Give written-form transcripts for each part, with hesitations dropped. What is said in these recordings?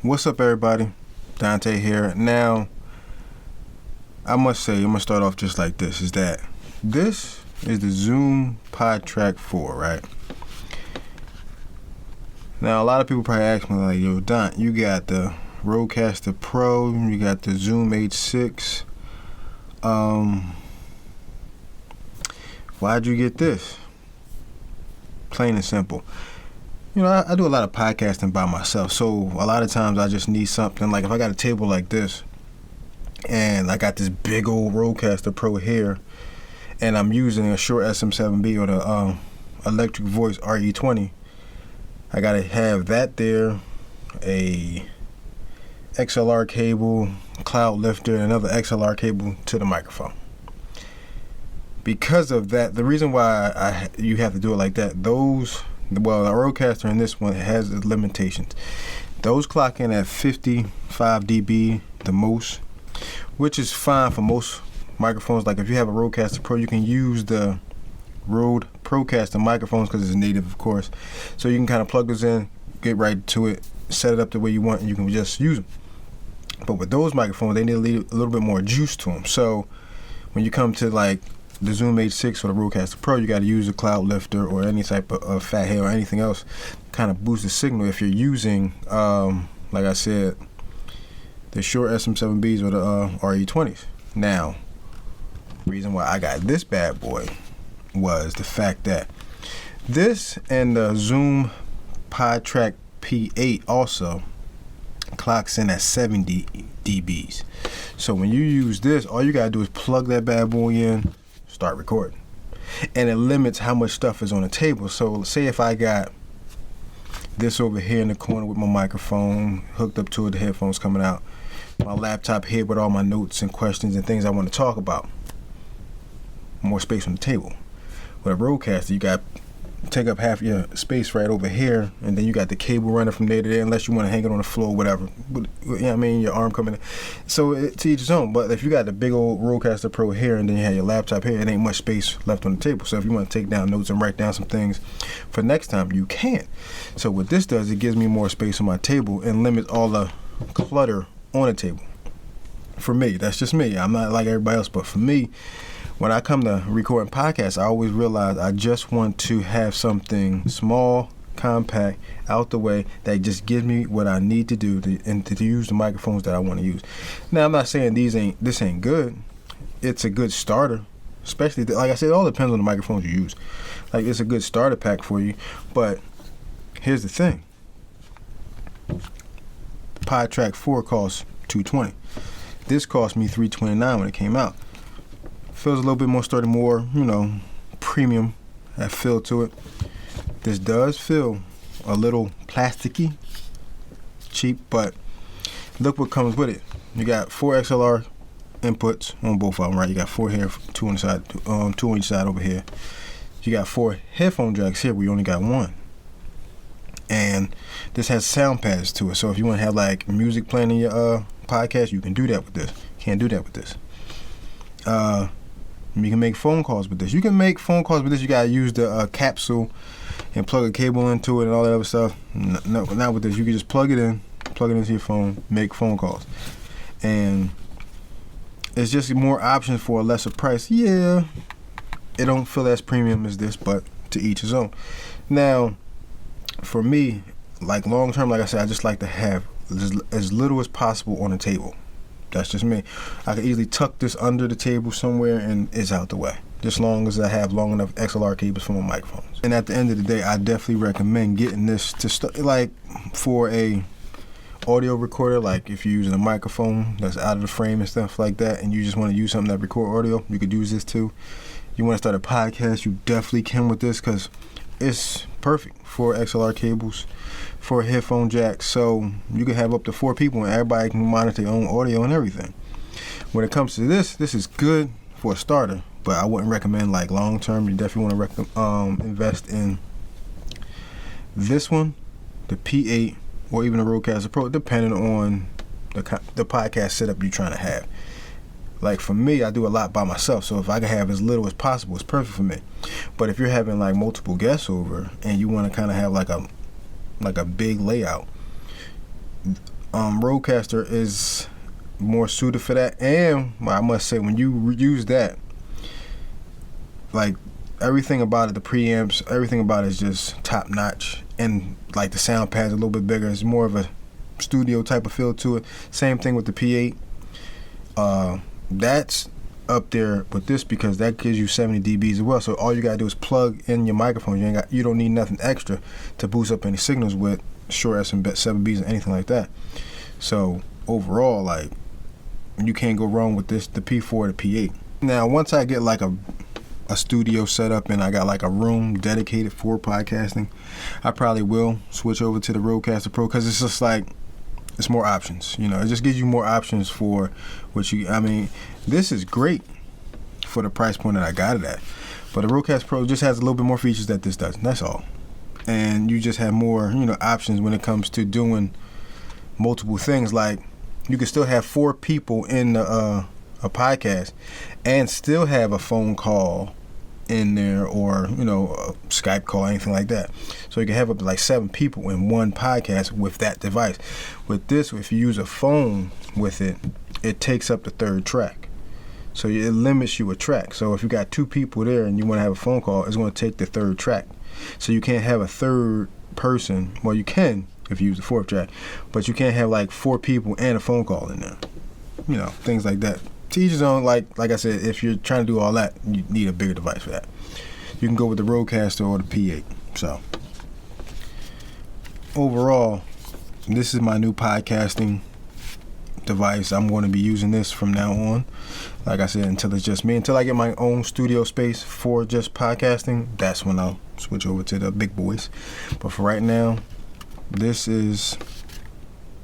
What's up, everybody? Dante here. Now, I must say, I'm going to start off just like this, is that this is the Zoom Podtrak P4, right? Now, a lot of people probably ask me, like, yo, Don, you got the Rodecaster Pro, you got the Zoom H6. Why'd you get this? Plain and simple. You know, I do a lot of podcasting by myself, so a lot of times I just need something. Like if I got a table like this, and I got this big old Rodecaster Pro here, and I'm using a Shure SM7B or the Electric Voice RE20, I gotta have that there, a XLR cable, cloud lifter, and another XLR cable to the microphone. Because of that, the reason why you have to do it like that, the Rodecaster and this one has its limitations. Those clock in at 55 dB the most, which is fine for most microphones. Like if you have a Rodecaster Pro, you can use the Rode Procaster microphones because it's native, of course. So you can kind of plug this in, get right to it, set it up the way you want, and you can just use them. But with those microphones, they need a little bit more juice to them. So when you come to like the Zoom H6 or the Rodecaster Pro, you got to use a cloud lifter or any type of fat hair or anything else kind of boost the signal if you're using, like I said, the Shure SM7Bs or the RE20s. Now, the reason why I got this bad boy was the fact that this and the Zoom Podtrak P4 also clocks in at 70 dBs. So when you use this, all you got to do is plug that bad boy in, start recording, and it limits how much stuff is on the table. So say if I got this over here in the corner with my microphone hooked up to it, the headphones coming out, my laptop here with all my notes and questions and things I want to talk about, more space on the table. With a Rodecaster, you got take up half your space right over here, and then you got the cable running from there to there, unless you want to hang it on the floor, whatever. But, you know what I mean, your arm coming in. So to each his own. But if you got the big old Rodecaster Pro here, and then you have your laptop here, it ain't much space left on the table. So if you want to take down notes and write down some things for next time, you can. So what this does, it gives me more space on my table and limits all the clutter on the table. For me, that's just me. I'm not like everybody else, but for me, when I come to recording podcasts, I always realize I just want to have something small, compact, out the way that just gives me what I need to do to use the microphones that I want to use. Now, I'm not saying this ain't good. It's a good starter, especially like I said, it all depends on the microphones you use. Like it's a good starter pack for you. But here's the thing: Podtrak P4 costs $220. This cost me $329 when it came out. Feels a little bit more sturdy, more, premium, that feel to it. This does feel a little plasticky, cheap, but look what comes with it. You got 4 XLR inputs on both of them, right? You got 4 here, 2 on the side, 2 on each side over here. You got 4 headphone jacks here, where you only got 1. And this has sound pads to it, so if you want to have like music playing in your podcast, you can do that with this. Can't do that with this. You can make phone calls with this. You gotta use the capsule and plug a cable into it and all that other stuff. No, not with this. You can just plug it into your phone, make phone calls, and it's just more options for a lesser price. Yeah, it don't feel as premium as this, but to each his own. Now, for me, like long term, like I said, I just like to have as little as possible on the table. That's just me. I can easily tuck this under the table somewhere and it's out the way. Just long as I have long enough XLR cables for my microphones. And at the end of the day, I definitely recommend getting this to like for a audio recorder. Like if you're using a microphone that's out of the frame and stuff like that, and you just want to use something that record audio, you could use this too. You want to start a podcast, you definitely can with this because it's perfect. 4 XLR cables, 4 headphone jacks, so you can have up to 4 people and everybody can monitor their own audio and everything. When it comes to this is good for a starter, but I wouldn't recommend like long term. You definitely want to invest in this one, the P4, or even the Rodecaster Pro, depending on the podcast setup you're trying to have. Like for me, I do a lot by myself, so if I can have as little as possible, it's perfect for me. But if you're having like multiple guests over and you want to kind of have like a big layout, Rodecaster is more suited for that. And I must say, when you use that, like everything about it, the preamps, everything about it is just top notch. And like the sound pad's a little bit bigger. It's more of a studio type of feel to it. Same thing with the P8. That's up there with this because that gives you 70 dBs as well. So all you gotta do is plug in your microphone. You don't need nothing extra to boost up any signals with short SM7Bs or anything like that. So overall, like, you can't go wrong with this, the P4 or the P8. Now, once I get like a studio set up and I got like a room dedicated for podcasting, I probably will switch over to the Rodecaster Pro because it's just like, it's more options. You know, it just gives you more options for what you, I mean, this is great for the price point that I got it at. But the Rodecaster Pro just has a little bit more features that this doesn't. That's all. And you just have more, you know, options when it comes to doing multiple things. Like, you can still have 4 people in a podcast and still have a phone call in there, or, you know, a Skype call, anything like that. So you can have up to like 7 people in one podcast with that device. With this, if you use a phone with it, it takes up the 3rd track. So it limits you a track. So if you got 2 people there and you want to have a phone call, it's going to take the 3rd track. So you can't have a 3rd person. Well, you can if you use the 4th track, but you can't have like 4 people and a phone call in there. You know, things like that. To each his own. Like I said, if you're trying to do all that, you need a bigger device for that. You can go with the Rodecaster or the P8. So overall, this is my new podcasting device. I'm going to be using this from now on. Like I said, until it's just me. Until I get my own studio space for just podcasting, that's when I'll switch over to the big boys. But for right now, this is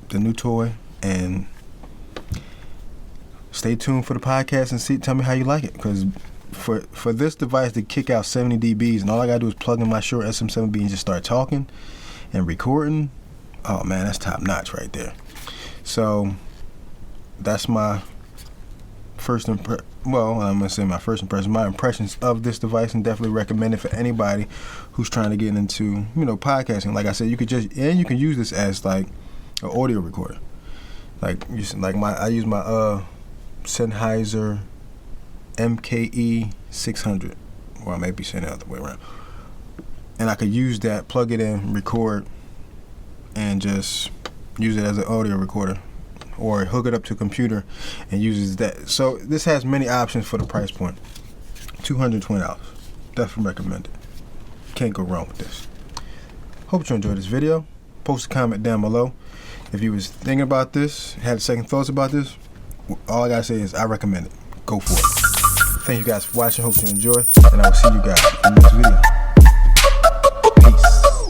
the new toy, and stay tuned for the podcast and tell me how you like it. Because for this device to kick out 70 dBs, and all I gotta do is plug in my Shure SM7B and just start talking and recording, oh man, that's top notch right there. So that's my first well, I'm gonna say my first impression, my impressions of this device, and definitely recommend it for anybody who's trying to get into, you know, podcasting. Like I said, you can use this as like an audio recorder. Like I use my Sennheiser MKE 600, or I may be saying it the other way around, and I could use that, plug it in, record, and just use it as an audio recorder, or hook it up to a computer and uses that. So this has many options for the price point. $220. Definitely recommend it. Can't go wrong with this. Hope you enjoyed this video. Post a comment down below. If you was thinking about this, had second thoughts about this, all I gotta say is I recommend it. Go for it. Thank you guys for watching. Hope you enjoy, and I will see you guys in the next video.